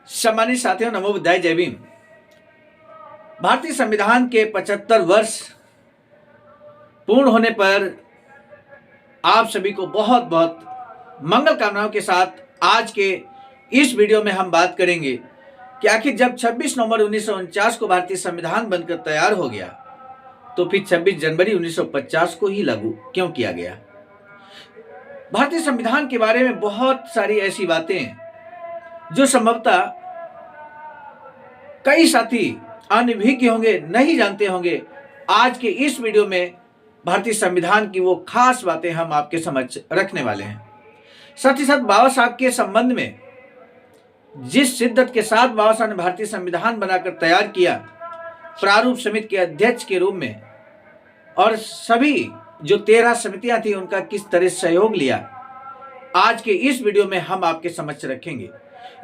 सम्मानित साथियों, नमो बुद्धाय, जय भीम। भारतीय संविधान के 75 वर्ष पूर्ण होने पर आप सभी को बहुत बहुत मंगल कामनाओं के साथ आज के इस वीडियो में हम बात करेंगे कि आखिर जब 26 नवंबर 1949 को भारतीय संविधान बनकर तैयार हो गया तो फिर 26 जनवरी 1950 को ही लागू क्यों किया गया। भारतीय संविधान के बारे में बहुत सारी ऐसी बातें हैं जो संभवतः कई साथी अनभिज्ञ होंगे, नहीं जानते होंगे। आज के इस वीडियो में भारतीय संविधान की वो खास बातें हम आपके समक्ष रखने वाले हैं। साथ ही साथ बाबा साहब के संबंध में जिस शिद्दत के साथ बाबा साहब ने भारतीय संविधान बनाकर तैयार किया, प्रारूप समिति के अध्यक्ष के रूप में, और सभी जो 13 समितियां थी उनका किस तरह सहयोग लिया, आज के इस वीडियो में हम आपके समक्ष रखेंगे।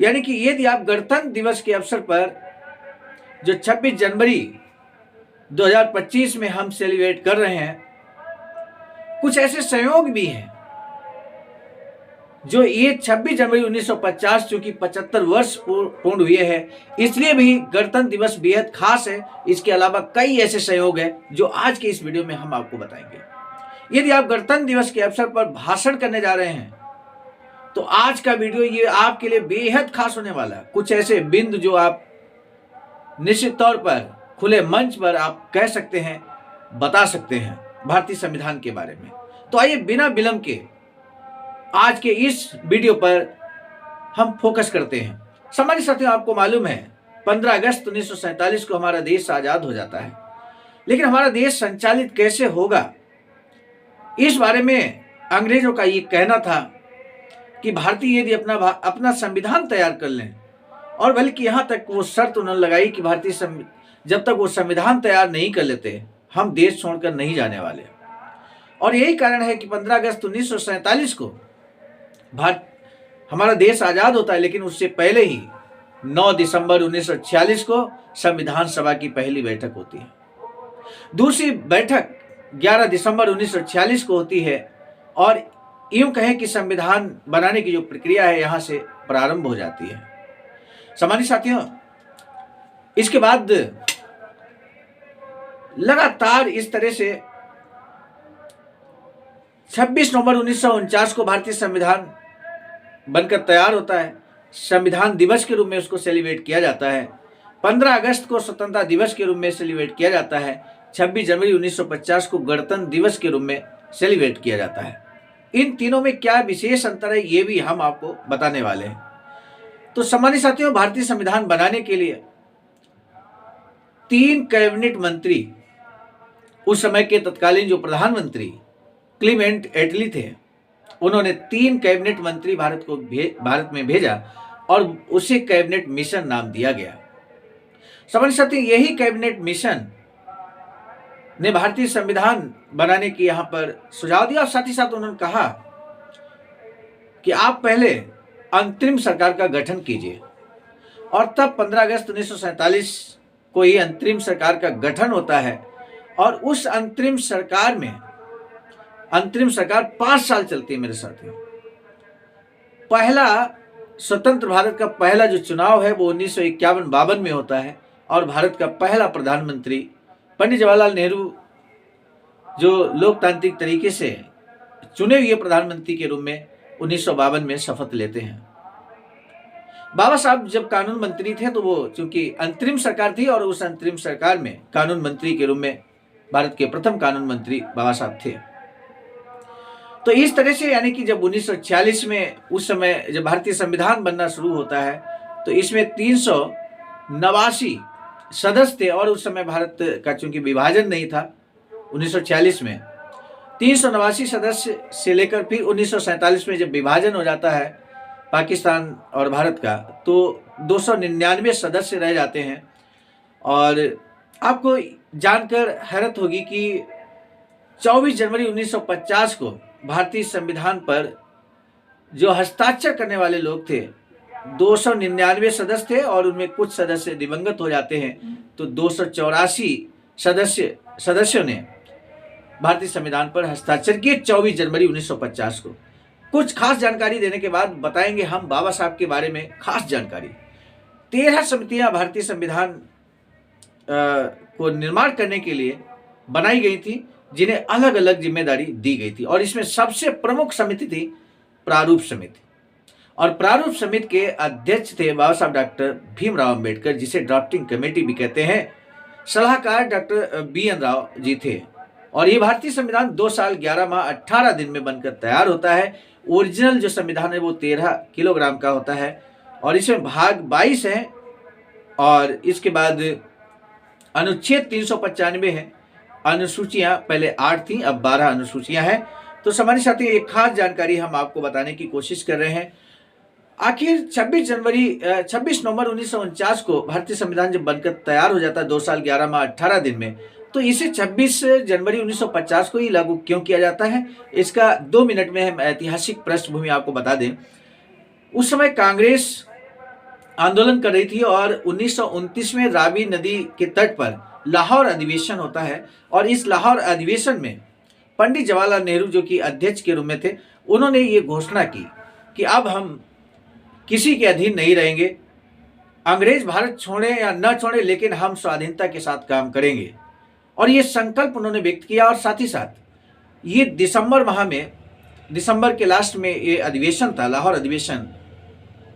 यानी कि यदि आप गणतंत्र दिवस के अवसर पर जो 26 जनवरी 2025 में हम सेलिब्रेट कर रहे हैं, कुछ ऐसे संयोग भी हैं जो ये 26 जनवरी 1950 चूंकि 75 वर्ष पूर्ण हुए हैं, इसलिए भी गणतंत्र दिवस बेहद खास है। इसके अलावा कई ऐसे संयोग हैं जो आज के इस वीडियो में हम आपको बताएंगे। यदि आप गणतंत्र दिवस के अवसर पर भाषण करने जा रहे हैं तो आज का वीडियो ये आपके लिए बेहद खास होने वाला है। कुछ ऐसे बिंदु जो आप निश्चित तौर पर खुले मंच पर आप कह सकते हैं, बता सकते हैं भारतीय संविधान के बारे में। तो आइए बिना विलंब के आज के इस वीडियो पर हम फोकस करते हैं। सम्मानित साथियों, आपको मालूम है 15 अगस्त 1947 को हमारा देश आजाद हो जाता है, लेकिन हमारा देश संचालित कैसे होगा, इस बारे में अंग्रेजों का ये कहना था कि भारतीय यदि अपना संविधान तैयार कर लें, और बल्कि यहाँ तक वो शर्त उन्होंने लगाई कि भारतीय जब तक वो संविधान तैयार नहीं कर लेते हम देश छोड़कर नहीं जाने वाले। और यही कारण है कि 15 अगस्त 1947 को हमारा देश आजाद होता है, लेकिन उससे पहले ही 9 दिसंबर 1946 को संविधान सभा की पहली बैठक होती है। दूसरी बैठक 11 दिसंबर 1946 को होती है, और यूं कहें कि संविधान बनाने की जो प्रक्रिया है यहां से प्रारंभ हो जाती है। सम्मानित साथियों, इसके बाद लगातार इस तरह से 26 नवंबर 1949 को भारतीय संविधान बनकर तैयार होता है। संविधान दिवस के रूप में उसको सेलिब्रेट किया जाता है। 15 अगस्त को स्वतंत्रता दिवस के रूप में सेलिब्रेट किया जाता है। 26 जनवरी 1950 को गणतंत्र दिवस के रूप में सेलिब्रेट किया जाता है। इन तीनों में क्या विशेष अंतर है ये भी हम आपको बताने वाले हैं। तो सम्मानित साथियों, भारतीय संविधान बनाने के लिए 3 कैबिनेट मंत्री, उस समय के तत्कालीन जो प्रधानमंत्री क्लीमेंट एटली थे, उन्होंने 3 कैबिनेट मंत्री भारत में भेजा और उसे कैबिनेट मिशन नाम दिया गया। सम्मानित साथियों, यही कैबिनेट मिशन ने भारतीय संविधान बनाने की यहाँ पर सुझाव दिया, और साथ ही साथ उन्होंने कहा कि आप पहले अंतरिम सरकार का गठन कीजिए। और तब 15 अगस्त 1947 को ये अंतरिम सरकार का गठन होता है, और उस अंतरिम सरकार 5 साल चलती है। मेरे साथियों, पहला स्वतंत्र भारत का पहला जो चुनाव है वो 1951-52 में होता है, और भारत का पहला प्रधानमंत्री पंडित जवाहरलाल नेहरू जो लोकतांत्रिक तरीके से चुने हुए प्रधानमंत्री के रूप में 1952 में शपथ लेते हैं। बाबा साहब जब कानून मंत्री थे तो वो चूंकि अंतरिम सरकार थी, और उस अंतरिम सरकार में कानून मंत्री के रूप में भारत के प्रथम कानून मंत्री बाबा साहब थे। तो इस तरह से यानी कि जब 1946 में उस समय जब भारतीय संविधान बनना शुरू होता है तो इसमें 389 सदस्य थे, और उस समय भारत का चूंकि विभाजन नहीं था 1946 में, 389 सदस्य से लेकर फिर 1947 में जब विभाजन हो जाता है पाकिस्तान और भारत का, तो 299 सदस्य रह जाते हैं। और आपको जानकर हैरत होगी कि 24 जनवरी 1950 को भारतीय संविधान पर जो हस्ताक्षर करने वाले लोग थे 299 सदस्य थे, और उनमें कुछ सदस्य दिवंगत हो जाते हैं। तो 284 सदस्यों ने भारतीय संविधान पर हस्ताक्षर किए 24 जनवरी 1950 को। कुछ खास जानकारी देने के बाद बताएंगे हम बाबा साहब के बारे में खास जानकारी। 13 समितियां भारतीय संविधान को निर्माण करने के लिए बनाई गई थी, जिन्हें अलग अलग जिम्मेदारी दी गई थी। और इसमें सबसे प्रमुख समिति थी प्रारूप समिति, और प्रारूप समिति के अध्यक्ष थे बाबा साहब डॉक्टर भीमराव अंबेडकर, जिसे ड्राफ्टिंग कमेटी भी कहते हैं। सलाहकार डॉक्टर BN राव जी थे। और ये भारतीय संविधान 2 साल 11 माह 18 दिन में बनकर तैयार होता है। ओरिजिनल जो संविधान है वो 13 किलोग्राम का होता है, और इसमें भाग 22 है, और इसके बाद अनुच्छेद 395 है। अनुसूचियां पहले 8 थी, अब 12 अनुसूचियां हैं। तो हमारे साथ एक खास जानकारी हम आपको बताने की कोशिश कर रहे हैं। आखिर 26 नवंबर 1949 को भारतीय संविधान जब बनकर तैयार हो जाता है 2 साल 11 माह 18 दिन में, तो इसे 26 जनवरी 1950 को ही लागू क्यों किया जाता है, इसका 2 मिनट में हम ऐतिहासिक पृष्ठभूमि आपको बता दें। उस समय कांग्रेस आंदोलन कर रही थी, और 1929 में रावी नदी के तट पर लाहौर अधिवेशन होता है। और इस लाहौर अधिवेशन में पंडित जवाहरलाल नेहरू, जो कि अध्यक्ष के रूप में थे, उन्होंने ये घोषणा की कि अब हम किसी के अधीन नहीं रहेंगे, अंग्रेज भारत छोड़े या न छोड़े, लेकिन हम स्वाधीनता के साथ काम करेंगे। और ये संकल्प उन्होंने व्यक्त किया। और साथ ही साथ ये दिसंबर माह में, दिसंबर के लास्ट में ये अधिवेशन था, लाहौर अधिवेशन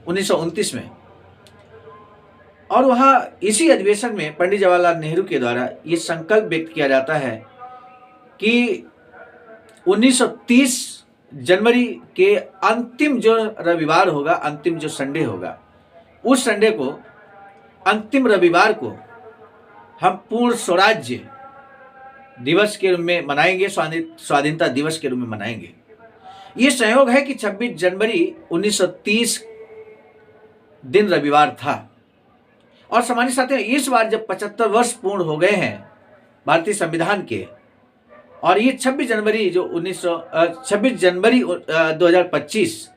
1929 में। और वहाँ इसी अधिवेशन में पंडित जवाहरलाल नेहरू के द्वारा ये संकल्प व्यक्त किया जाता है कि 1930 जनवरी के अंतिम जो रविवार होगा, अंतिम जो संडे होगा, उस संडे को, अंतिम रविवार को हम पूर्ण स्वराज्य दिवस के रूप में मनाएंगे, स्वाधीनता दिवस के रूप में मनाएंगे। ये संयोग है कि 26 जनवरी 1930 दिन रविवार था। और सामान्य साथियों, इस बार जब 75 वर्ष पूर्ण हो गए हैं भारतीय संविधान के, और ये 26 जनवरी 2025,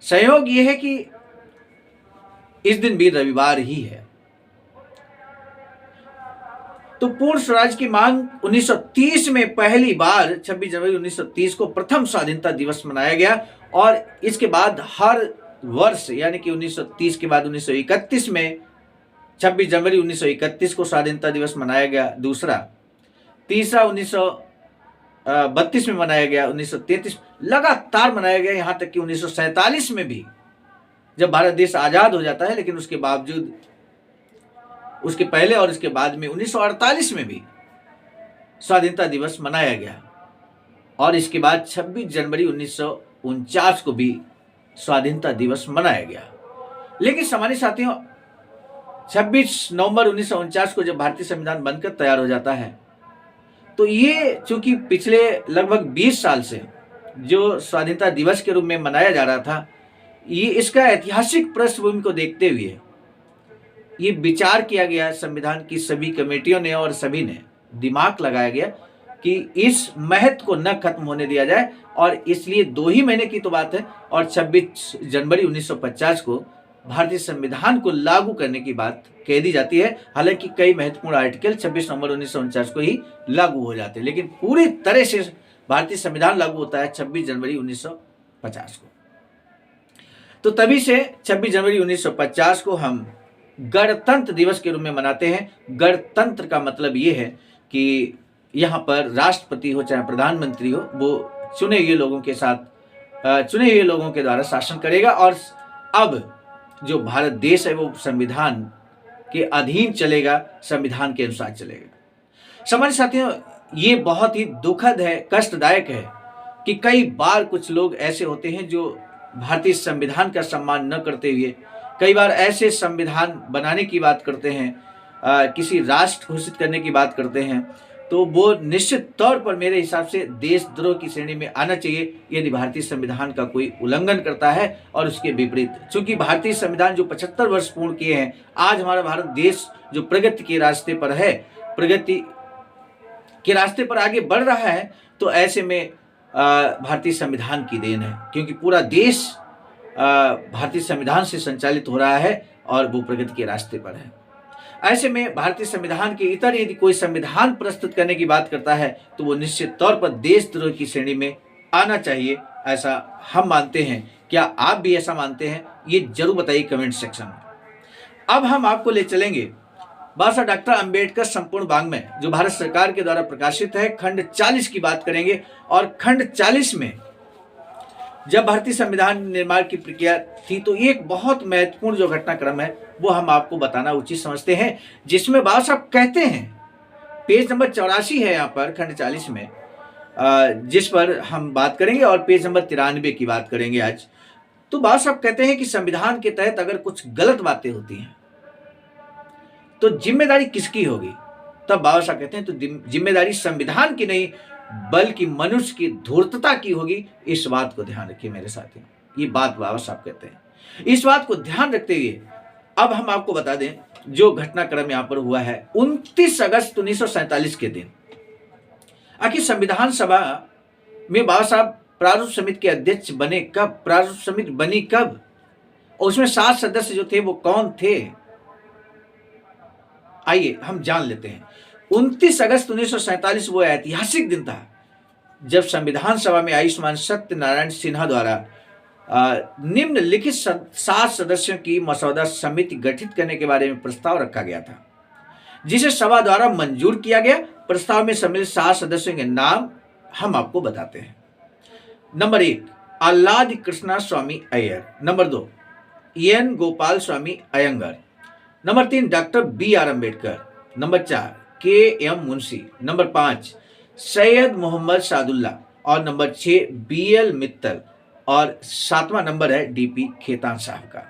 संयोग ये है कि इस दिन भी रविवार ही है। तो पूर्ण स्वराज की मांग 1930 में पहली बार 26 जनवरी 1930 को प्रथम स्वाधीनता दिवस मनाया गया। और इसके बाद हर वर्ष, यानी कि 1930 के बाद 1931 में 26 जनवरी 1931 को स्वाधीनता दिवस मनाया गया, दूसरा, तीसरा 1932 में मनाया गया, 1933 लगातार मनाया गया, यहाँ तक कि 1947 में भी, जब भारत देश आज़ाद हो जाता है। लेकिन उसके बावजूद, उसके पहले और उसके बाद में 1948 में भी स्वाधीनता दिवस मनाया गया। और इसके बाद 26 जनवरी 1949 को भी स्वाधीनता दिवस मनाया गया। लेकिन सामान्य साथियों, 26 नवंबर 1949 को जब भारतीय संविधान बनकर तैयार हो जाता है, तो ये चूंकि पिछले लगभग 20 साल से जो स्वाधीनता दिवस के रूप में मनाया जा रहा था, ये इसका ऐतिहासिक पृष्ठभूमि को देखते हुए ये विचार किया गया संविधान की सभी कमेटियों ने, और सभी ने दिमाग लगाया गया कि इस महत्व को न खत्म होने दिया जाए। और इसलिए 2 ही महीने की तो बात है, और 26 जनवरी 1950 को भारतीय संविधान को लागू करने की बात कह दी जाती है। हालांकि कई महत्वपूर्ण आर्टिकल 26 नवंबर 1949 को ही लागू हो जाते हैं, लेकिन पूरी तरह से भारतीय संविधान लागू होता है 26 जनवरी 1950 को। तो तभी से 26 जनवरी 1950 को हम गणतंत्र दिवस के रूप में मनाते हैं। गणतंत्र का मतलब ये है कि यहाँ पर राष्ट्रपति हो चाहे प्रधानमंत्री हो, वो चुने हुए लोगों के साथ, चुने हुए लोगों के द्वारा शासन करेगा। और अब जो भारत देश है वो संविधान के अधीन चलेगा, संविधान के अनुसार चलेगा। सामान्य साथियों, ये बहुत ही दुखद है, कष्टदायक है कि कई बार कुछ लोग ऐसे होते हैं जो भारतीय संविधान का सम्मान न करते हुए कई बार ऐसे संविधान बनाने की बात करते हैं, किसी राष्ट्र घोषित करने की बात करते हैं, तो वो निश्चित तौर पर मेरे हिसाब से देशद्रोह की श्रेणी में आना चाहिए यदि भारतीय संविधान का कोई उल्लंघन करता है। और उसके विपरीत, चूंकि भारतीय संविधान जो 75 वर्ष पूर्ण किए हैं, आज हमारा भारत देश जो प्रगति के रास्ते पर है, प्रगति के रास्ते पर आगे बढ़ रहा है, तो ऐसे में भारतीय संविधान की देन है, क्योंकि पूरा देश भारतीय संविधान से संचालित हो रहा है और वो प्रगति के रास्ते पर है। ऐसे में भारतीय संविधान के इतर यदि कोई संविधान प्रस्तुत करने की बात करता है तो वो निश्चित तौर पर देशद्रोह की श्रेणी में आना चाहिए, ऐसा हम मानते हैं। क्या आप भी ऐसा मानते हैं? ये जरूर बताइए कमेंट सेक्शन में। अब हम आपको ले चलेंगे बाबा साहब डॉक्टर अंबेडकर संपूर्ण वाङ्मय जो भारत सरकार के द्वारा प्रकाशित है, खंड 40 की बात करेंगे। और खंड 40 में जब भारतीय संविधान निर्माण की प्रक्रिया थी तो एक बहुत महत्वपूर्ण जो घटनाक्रम है वो हम आपको बताना उचित समझते हैं, जिसमें बाबा साहब कहते हैं, पेज नंबर 84 है यहाँ पर खंड 40 में, जिस पर हम बात करेंगे, और पेज नंबर 93 की बात करेंगे आज। तो बाबा साहब कहते हैं कि संविधान के तहत अगर कुछ गलत बातें होती हैं तो जिम्मेदारी किसकी होगी? तब बाबा साहब कहते हैं तो जिम्मेदारी संविधान की नहीं बल्कि मनुष्य की धूर्तता की होगी। इस बात को ध्यान रखिए मेरे साथियों, ये बात बाबा साहब कहते हैं। इस बात को ध्यान रखते हुए अब हम आपको बता दें जो घटनाक्रम यहाँ पर हुआ है 29 अगस्त 1947 के दिन। आखिर संविधान सभा में बाबा साहब प्रारूप समिति के अध्यक्ष बने कब, प्रारूप समिति बनी कब, और उसमें 7 सदस्य जो थे वो कौन थे, आइए हम जान लेते हैं। 29 अगस्त 1947 वो ऐतिहासिक दिन था जब संविधान सभा में आयुष्मान सत्यनारायण सिन्हा द्वारा निम्नलिखित 7 सदस्यों की मसौदा समिति गठित करने के बारे में प्रस्ताव रखा गया था, जिसे सभा द्वारा मंजूर किया गया। प्रस्ताव में सम्मिलित 7 सदस्यों के नाम हम आपको बताते हैं। Number 1 Alladi Krishnaswamy Ayyar, number 2 N Gopalaswami Ayyangar, number 3 doctor BR Ambedkar, number 4 KM Munshi, number 5 Syed Mohammad Saadulla, और नंबर 6 BL मित्तल, और 7वां नंबर है DP खेतान साहब का।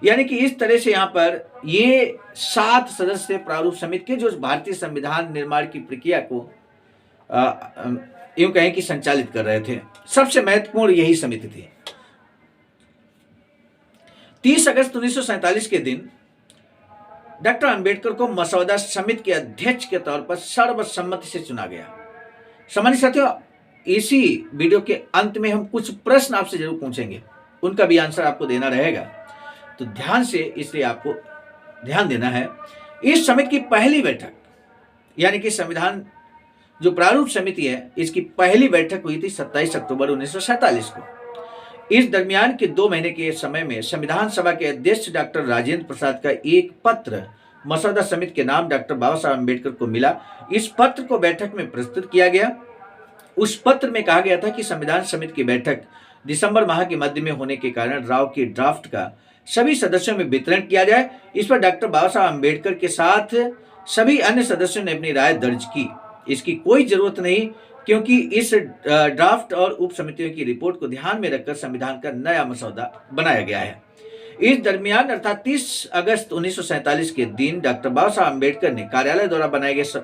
यानी कि इस तरह से यहाँ पर ये 7 सदस्य प्रारूप समिति के जो भारतीय संविधान निर्माण की प्रक्रिया को यूं कहें कि संचालित कर रहे थे। सबसे महत्वपूर्ण यही समिति थी। 30 अगस्त 1947 के दिन डॉक्टर अंबेडकर को मसौदा समिति के अध्यक्ष के तौर पर सर्वसम्मति से चुना गया। सामान्य साथियों, इसी वीडियो के अंत में हम कुछ प्रश्न आपसे जरूर पूछेंगे, उनका भी आंसर आपको देना रहेगा, तो ध्यान से इसलिए आपको ध्यान देना है। इस समिति की पहली बैठक यानी कि संविधान जो प्रारूप समिति है इसकी पहली बैठक हुई थी 27 अक्टूबर 1947 को। इस दरमियान के 2 महीने के समय में संविधान सभा के अध्यक्ष डॉक्टर राजेंद्र प्रसाद का एक पत्र मसौदा समिति के नाम डॉक्टर बाबा साहब अम्बेडकर को मिला। इस पत्र को बैठक में प्रस्तुत किया गया। उस पत्र में कहा गया था कि संविधान समिति की बैठक दिसंबर माह के मध्य में होने के कारण राव के ड्राफ्ट का सभी सदस्यों में वितरण किया जाए। इस पर डॉक्टर बाबा साहब अम्बेडकर के साथ सभी अन्य सदस्यों ने अपनी राय दर्ज की। इसकी कोई जरूरत नहीं, क्योंकि इस ड्राफ्ट और उप समितियों की रिपोर्ट को ध्यान में रखकर संविधान का नया मसौदा बनाया गया है। इस दरमियान अर्थात 30 अगस्त 1947 के दिन डॉक्टर बाबा साहब अम्बेडकर ने कार्यालय द्वारा बनाए गए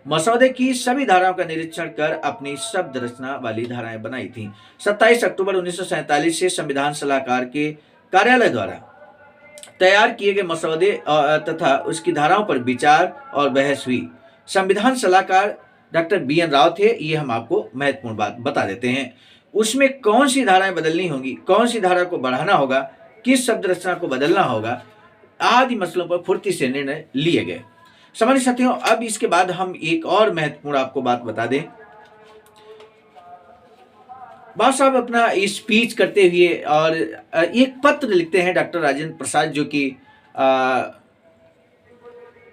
मसौदे की सभी धाराओं का निरीक्षण कर अपनी शब्द रचना वाली धाराएं बनाई थी। 27 अक्टूबर 1947 से संविधान सलाहकार के कार्यालय द्वारा तैयार किए गए मसौदे तथा उसकी धाराओं पर विचार और बहस हुई। संविधान सलाहकार डॉक्टर BN राव थे। ये हम आपको महत्वपूर्ण बात बता देते हैं। उसमें कौन सी धाराएं बदलनी होंगी, कौन सी धारा को बढ़ाना होगा, किस शब्द रचना को बदलना होगा, आदि मसलों पर फुर्ती से निर्णय लिए गए। सामान्य साथियों, अब इसके बाद हम एक और महत्वपूर्ण आपको बात बता दें। बाबा साहब अपना स्पीच करते हुए और एक पत्र लिखते हैं डॉक्टर राजेंद्र प्रसाद, जो कि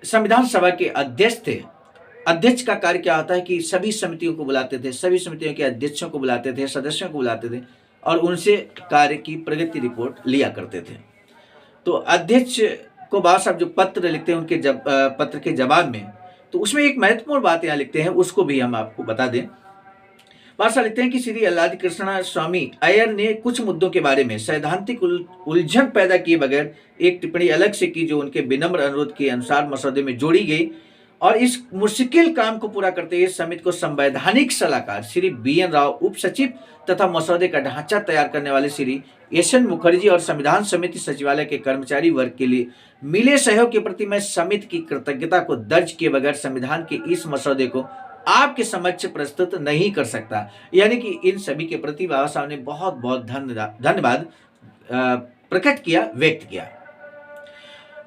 संविधान सभा के अध्यक्ष थे। अध्यक्ष का कार्य क्या होता है कि सभी समितियों को बुलाते थे, सभी समितियों के अध्यक्षों को बुलाते थे, सदस्यों को बुलाते थे और उनसे कार्य की प्रगति रिपोर्ट लिया करते थे। तो अध्यक्ष को बाबा साहब जो पत्र लिखते हैं उनके पत्र के जवाब में, तो उसमें एक महत्वपूर्ण बात यहाँ लिखते हैं, उसको भी हम आपको बता दें। बाबा साहब लिखते हैं कि श्री आह्लाद कृष्णा स्वामी अय्यर ने कुछ मुद्दों के बारे में सैद्धांतिक उलझन पैदा किए बगैर एक टिप्पणी अलग से की, जो उनके विनम्र अनुरोध के अनुसार मसौदे में जोड़ी गई। और इस मुश्किल काम को पूरा करते हुए समिति को संवैधानिक सलाहकार श्री BN राव, उप सचिव तथा मसौदे का ढांचा तैयार करने वाले श्री SN मुखर्जी और संविधान समिति सचिवालय के कर्मचारी वर्ग के लिए मिले सहयोग के प्रति मैं समिति की कृतज्ञता को दर्ज किए बगैर संविधान के इस मसौदे को आपके समक्ष प्रस्तुत नहीं कर सकता। यानी कि इन सभी के प्रति बाबा साहब ने बहुत बहुत धन्यवाद प्रकट किया, व्यक्त किया।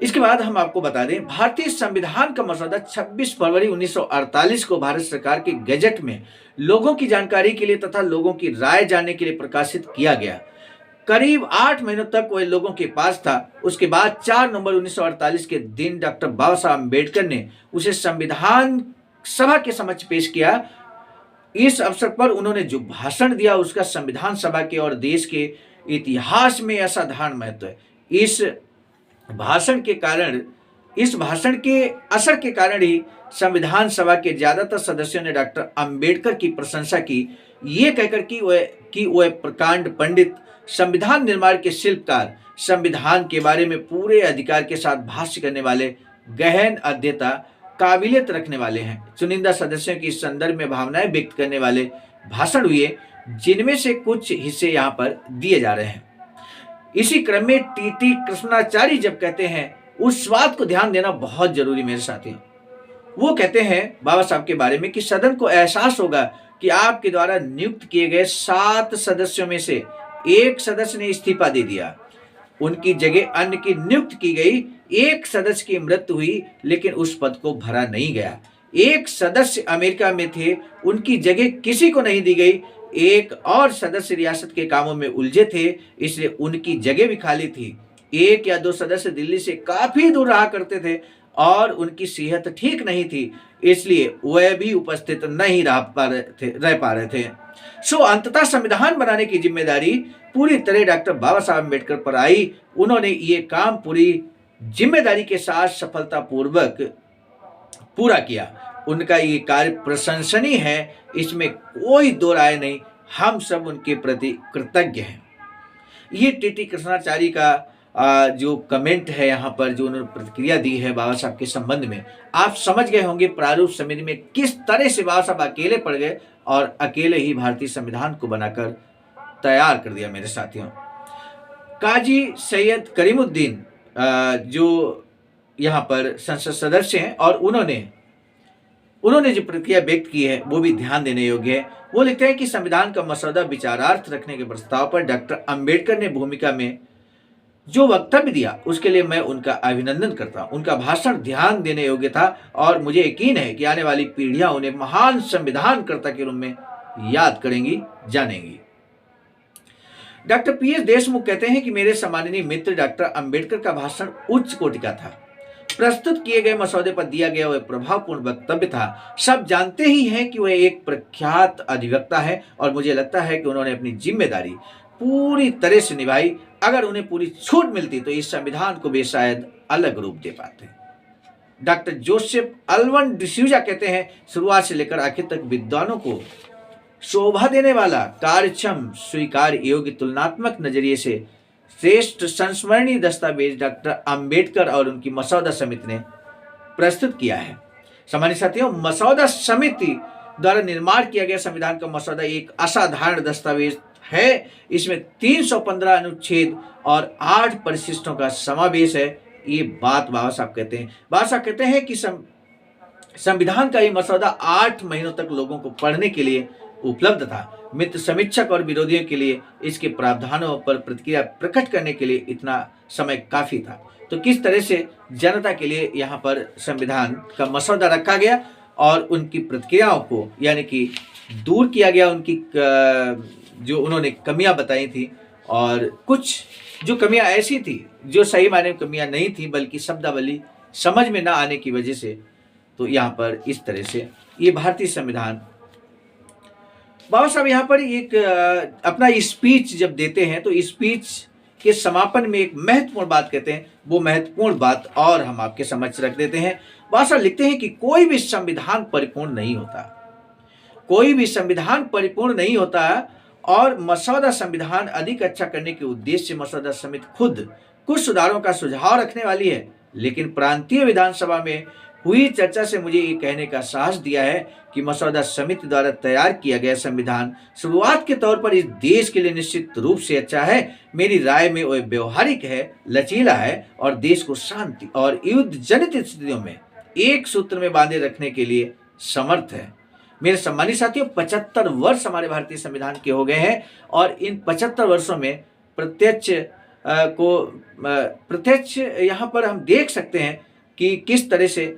इसके बाद हम आपको बता दें, भारतीय संविधान का मसौदा 26 फरवरी 1948 को भारत सरकार के गजट में लोगों की जानकारी के लिए तथा लोगों की राय जानने के लिए प्रकाशित किया गया। करीब 8 महीनों तक वह लोगों के पास था। उसके बाद 4 नवंबर 1948 के दिन डॉक्टर बाबा साहब अम्बेडकर ने उसे संविधान सभा के समक्ष पेश किया। इस अवसर पर उन्होंने जो भाषण दिया उसका संविधान सभा के और देश के इतिहास में असाधारण महत्व है। भाषण के कारण इस भाषण के असर के कारण ही संविधान सभा के ज्यादातर सदस्यों ने डॉक्टर अंबेडकर की प्रशंसा की, ये कहकर कि वह प्रकांड पंडित, संविधान निर्माण के शिल्पकार, संविधान के बारे में पूरे अधिकार के साथ भाष्य करने वाले, गहन अध्येता, काबिलियत रखने वाले हैं। चुनिंदा सदस्यों की इस संदर्भ में भावनाएं व्यक्त करने वाले भाषण हुए, जिनमें से कुछ हिस्से यहाँ पर दिए जा रहे हैं। इसी क्रम में टीटी कृष्णाचारी जब कहते हैं, उस बात को ध्यान देना बहुत जरूरी मेरे साथियों। वो कहते हैं बाबा साहब के बारे में कि सदन को एहसास होगा कि आपके द्वारा नियुक्त किए गए 7 सदस्यों में से एक सदस्य ने इस्तीफा दे दिया, उनकी जगह अन्य की नियुक्त की गई। एक सदस्य की मृत्यु हुई लेकिन उस पद को भरा नहीं गया। एक सदस्य अमेरिका में थे, उनकी जगह किसी को नहीं दी गई। एक और सदस्य रियासत के कामों में उलझे थे, इसलिए उनकी जगह भी खाली थी। 1 या 2 सदस्य दिल्ली से काफी दूर रहा करते थे और उनकी सेहत ठीक नहीं थी, इसलिए वह भी उपस्थित नहीं रह पा रहे थे। सो अंततः संविधान बनाने की जिम्मेदारी पूरी तरह डॉक्टर बाबा साहब अम्बेडकर पर आई। उन्होंने ये काम पूरी जिम्मेदारी के साथ सफलतापूर्वक पूरा किया। उनका ये कार्य प्रशंसनीय है, इसमें कोई दो राय नहीं। हम सब उनके प्रति कृतज्ञ हैं। ये टीटी कृष्णाचारी का जो कमेंट है यहाँ पर, जो उन्होंने प्रतिक्रिया दी है बाबा साहब के संबंध में, आप समझ गए होंगे प्रारूप समिति में किस तरह से बाबा साहब अकेले पड़ गए और अकेले ही भारतीय संविधान को बनाकर तैयार कर दिया। मेरे साथियों, काजी सैयद करीमुद्दीन जो यहाँ पर संसद सदस्य हैं और उन्होंने जो प्रतिक्रिया व्यक्त की है वो भी ध्यान देने योग्य है। वो लिखते हैं कि संविधान का मसौदा विचारार्थ रखने के प्रस्ताव पर डॉक्टर अंबेडकर ने भूमिका में जो वक्तव्य दिया उसके लिए मैं उनका अभिनंदन करता हूं। उनका भाषण ध्यान देने योग्य था और मुझे यकीन है कि आने वाली पीढ़ियां उन्हें महान संविधानकर्ता के रूप में याद करेंगी, जानेंगी। डॉक्टर पीएस देशमुख कहते हैं कि मेरे सम्माननीय मित्र डॉक्टर अंबेडकर का भाषण उच्च कोटि का था। प्रस्तुत किए गए मसौदे पर दिया गया वह प्रभावपूर्ण वक्तव्य था। सब जानते ही हैं कि वह एक प्रख्यात अधिवक्ता है और मुझे लगता है कि उन्होंने अपनी जिम्मेदारी पूरी तरह से निभाई। अगर उन्हें पूरी छूट मिलती तो इस संविधान को वे शायद अलग रूप दे पाते। डॉक्टर जोसेफ अल्वन डिसूजा कहते हैं, शुरुआत से लेकर आखिर तक विद्वानों को शोभा देने वाला, कार्यक्षम, स्वीकार योग्य, तुलनात्मक नजरिए से श्रेष्ठ संस्मरणीय दस्तावेज डॉक्टर अंबेडकर और उनकी मसौदा समिति ने प्रस्तुत किया है। सामान्य साथियों, मसौदा समिति द्वारा निर्माण किया गया संविधान का मसौदा एक असाधारण दस्तावेज है। इसमें 315 अनुच्छेद और 8 परिशिष्टों का समावेश है। ये बात बाबा साहब कहते हैं। बाबा साहब कहते हैं कि संविधान का ये मसौदा 8 महीनों तक लोगों को पढ़ने के लिए उपलब्ध था। मित्र, समीक्षक और विरोधियों के लिए इसके प्रावधानों पर प्रतिक्रिया प्रकट करने के लिए इतना समय काफी था। तो किस तरह से जनता के लिए यहाँ पर संविधान का मसौदा रखा गया और उनकी प्रतिक्रियाओं को यानी कि दूर किया गया, उनकी जो उन्होंने कमियां बताई थी और कुछ जो कमियां ऐसी थी जो सही मायने में कमियां नहीं थी बल्कि शब्दावली समझ में ना आने की वजह से, तो यहाँ पर इस तरह से ये भारतीय संविधान। बाबा साहब यहाँ पर एक अपना स्पीच जब देते हैं तो स्पीच के समापन में एक महत्वपूर्ण बात कहते हैं। वो महत्वपूर्ण बात और हम आपके समक्ष रख देते हैं। बाबा साहब लिखते हैं कि कोई भी संविधान परिपूर्ण नहीं होता, कोई भी संविधान परिपूर्ण नहीं होता और मसौदा संविधान अधिक अच्छा करने के उद्देश्य से मसौदा समिति खुद कुछ सुधारों का सुझाव रखने वाली है। लेकिन प्रांतीय विधानसभा में हुई चर्चा से मुझे ये कहने का साहस दिया है कि मसौदा समिति द्वारा तैयार किया गया संविधान शुरुआत के तौर पर इस देश के लिए निश्चित रूप से अच्छा है। मेरी राय में वह व्यवहारिक है, लचीला है और देश को शांति और युद्ध जनित स्थितियों में एक सूत्र में बांधे रखने के लिए समर्थ है। मेरे सम्मानित साथियों, 75 वर्ष हमारे भारतीय संविधान के हो गए हैं और इन 75 वर्षों में प्रत्यक्ष यहाँ पर हम देख सकते हैं कि किस तरह से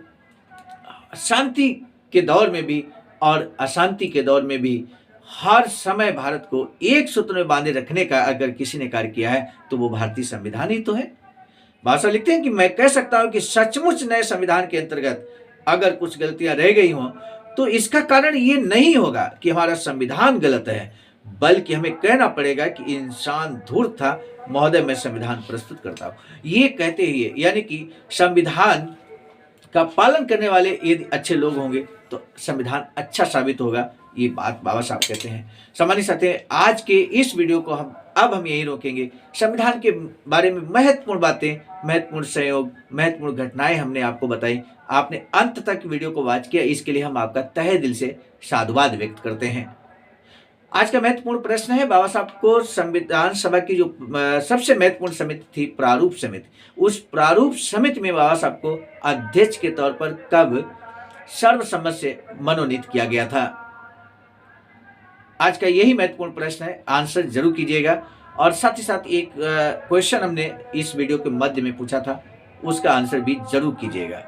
शांति के दौर में भी और अशांति के दौर में भी हर समय भारत को एक सूत्र में बांधे रखने का अगर किसी ने कार्य किया है तो वो भारतीय संविधान ही तो है। भाषा लिखते हैं कि मैं कह सकता हूं कि सचमुच नए संविधान के अंतर्गत अगर कुछ गलतियां रह गई हों तो इसका कारण ये नहीं होगा कि हमारा संविधान गलत है, बल्कि हमें कहना पड़ेगा कि इंसान धूर्त था महोदय, मैं संविधान प्रस्तुत करता हूं। ये कहते हुए यानी कि संविधान का पालन करने वाले यदि अच्छे लोग होंगे तो संविधान अच्छा साबित होगा, ये बात बाबा साहब कहते हैं। सम्मानित साथी, आज के इस वीडियो को हम यही रोकेंगे। संविधान के बारे में महत्वपूर्ण बातें, महत्वपूर्ण सहयोग, महत्वपूर्ण घटनाएं हमने आपको बताई। आपने अंत तक वीडियो को वॉच किया, इसके लिए हम आपका तहे दिल से साधुवाद व्यक्त करते हैं। आज का महत्वपूर्ण प्रश्न है, बाबा साहब को संविधान सभा की जो सबसे महत्वपूर्ण समिति थी प्रारूप समिति, उस प्रारूप समिति में बाबा साहब को अध्यक्ष के तौर पर कब सर्वसम्मत से मनोनीत किया गया था? आज का यही महत्वपूर्ण प्रश्न है, आंसर जरूर कीजिएगा। और साथ ही साथ एक क्वेश्चन हमने इस वीडियो के मध्य में पूछा था, उसका आंसर भी जरूर कीजिएगा।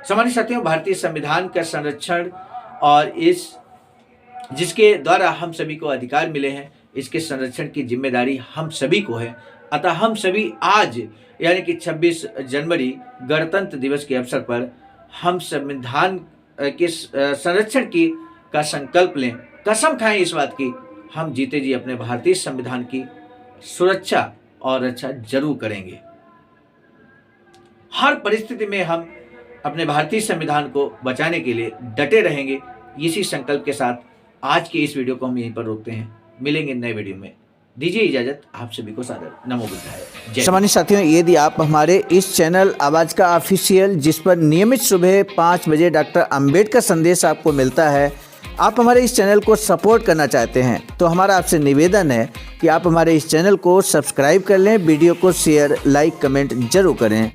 सम्मानित साथियों, भारतीय संविधान का संरक्षण और इस जिसके द्वारा हम सभी को अधिकार मिले हैं, इसके संरक्षण की जिम्मेदारी हम सभी को है। अतः हम सभी आज यानी कि 26 जनवरी गणतंत्र दिवस के अवसर पर हम संविधान के संरक्षण का संकल्प लें, कसम खाएं इस बात की, हम जीते जी अपने भारतीय संविधान की सुरक्षा और रक्षा जरूर करेंगे। हर परिस्थिति में हम अपने भारतीय संविधान को बचाने के लिए डटे रहेंगे। इसी संकल्प के साथ आज के इस वीडियो को हम यहीं पर रोकते हैं। मिलेंगे नए वीडियो में, दीजिए इजाजत। आप सभी को सादर नमो बुद्धाय। सम्मानित साथियों, यदि आप हमारे इस चैनल आवाज का ऑफिशियल, जिस पर नियमित सुबह 5 बजे डॉक्टर अंबेडकर संदेश आपको मिलता है, आप हमारे इस चैनल को सपोर्ट करना चाहते हैं तो हमारा आपसे निवेदन है कि आप हमारे इस चैनल को सब्सक्राइब कर लें, वीडियो को शेयर, लाइक, कमेंट जरूर करें।